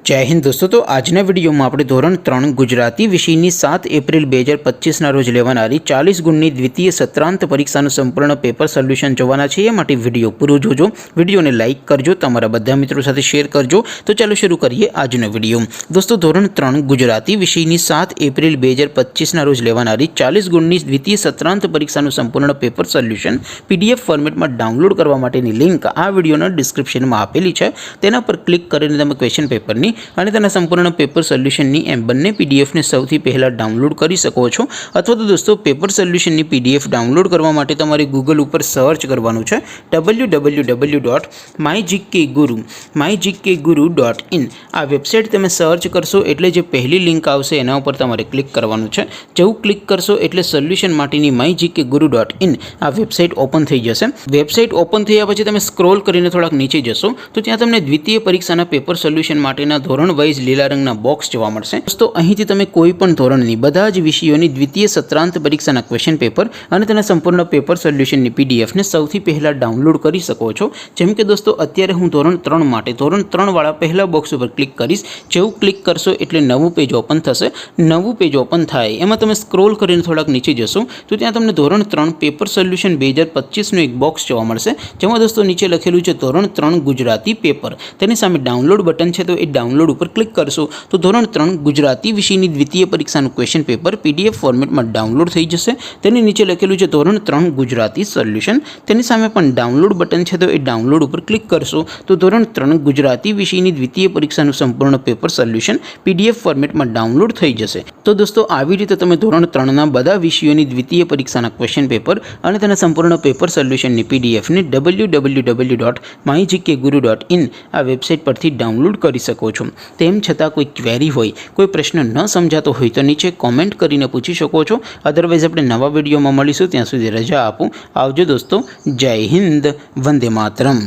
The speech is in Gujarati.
जय हिंद दोस्तों। तो आजना विडियो में આપણે ધોરણ 3 ગુજરાતી વિષયની 7 એપ્રિલ 2025 ના રોજ લેવાનારી 40 ગુણની દ્વિતીય સત્રાંત પરીક્ષાનું સંપૂર્ણ પેપર સોલ્યુશન જોવાના છે। એ માટે વિડિયો પૂરો જોજો, વિડિયોને લાઈક કરજો, તમારા બધા મિત્રો સાથે શેર કરજો। તો ચાલો શરૂ કરીએ આજનો વિડિયો। દોસ્તો ધોરણ 3 ગુજરાતી વિષયની 7 એપ્રિલ 2025 ના રોજ લેવાનારી 40 ગુણની દ્વિતીય સત્રાંત પરીક્ષાનું સંપૂર્ણ પેપર સોલ્યુશન પીડીએફ ફોર્મેટમાં ડાઉનલોડ કરવા માટેની લિંક આ વિડિયોના ડિસ્ક્રિપ્શનમાં આપેલી છે। તેના પર ક્લિક કરીને તમે ક્વેશ્ચન પેપરની અને તેના સંપૂર્ણ પેપર સોલ્યુશનની એમ બંને પીડીએફને સૌથી પહેલાં ડાઉનલોડ કરી શકો છો। અથવા તો દોસ્તો પેપર સોલ્યુશનની પીડીએફ ડાઉનલોડ કરવા માટે તમારે ગૂગલ ઉપર સર્ચ કરવાનું છે www.mygkguru.in। આ વેબસાઇટ તમે સર્ચ કરશો એટલે જે પહેલી લિંક આવશે એના ઉપર તમારે ક્લિક કરવાનું છે। જેવું ક્લિક કરશો એટલે સોલ્યુશન માટેની mygkguru.in આ વેબસાઇટ ઓપન થઈ જશે। વેબસાઇટ ઓપન થયા પછી તમે સ્ક્રોલ કરીને થોડાક નીચે જશો તો ત્યાં તમને દ્વિતીય પરીક્ષાના પેપર સોલ્યુશન માટેના ધોરણ વાઇઝ લીલા રંગના બોક્સ જોવા મળશે। દોસ્તો અહીંથી તમે કોઈ પણ ધોરણની બધા જ વિષયોની દ્વિતીય સત્રાંત પરીક્ષાના ક્વેશ્ચન પેપર અને તેના સંપૂર્ણ પેપર સોલ્યુશનની પીડીએફને સૌથી પહેલા ડાઉનલોડ કરી શકો છો। જેમ કે દોસ્તો અત્યારે હું ધોરણ 3 માટે ધોરણ 3 વાળા પહેલા બોક્સ ઉપર ક્લિક કરીશ। જેવું ક્લિક કરશો એટલે નવું પેજ ઓપન થશે। નવું પેજ ઓપન થાય એમાં તમે સ્ક્રોલ કરીને થોડાક નીચે જશો તો ત્યાં તમને ધોરણ 3 પેપર સોલ્યુશન 2025નું એક બોક્સ જોવા મળશે। જેમાં દોસ્તો નીચે લખેલું છે ધોરણ 3 ગુજરાતી પેપર। તેની સામે ડાઉનલોડ બટન છે તો એ ડાઉનલોડ ઉપર ક્લિક કરશો તો ધોરણ 3 ગુજરાતી વિષયની દ્વિતીય પરીક્ષાનું ક્વેશ્ચન પેપર પીડીએફ ફોર્મેટમાં ડાઉનલોડ થઈ જશે। તેની નીચે લખેલું છે ધોરણ 3 ગુજરાતી સોલ્યુશન। તેની સામે પણ ડાઉનલોડ બટન છે તો એ ડાઉનલોડ ઉપર ક્લિક કરશો તો ધોરણ 3 ગુજરાતી વિષયની દ્વિતીય પરીક્ષાનું સંપૂર્ણ પેપર સોલ્યુશન પીડીએફ ફોર્મેટમાં ડાઉનલોડ થઈ જશે। તો દોસ્તો આવી રીતે તમે ધોરણ 3ના બધા વિષયોની દ્વિતીય પરીક્ષાના ક્વેશ્ચન પેપર અને તેના સંપૂર્ણ પેપર સોલ્યુશનની પીડીએફને www.mygkguru.in આ વેબસાઇટ પરથી ડાઉનલોડ કરી શકો છો। તેમ છતાં કોઈ ક્વેરી હોય, કોઈ પ્રશ્ન ન સમજાતો હોય તો નીચે કોમેન્ટ કરીને પૂછી શકો છો। અધરવાઇઝ આપણે નવા વિડીયોમાં મળીશું, ત્યાં સુધી રજા આપો। આવજો દોસ્તો, જય હિન્દ, વંદે માતરમ।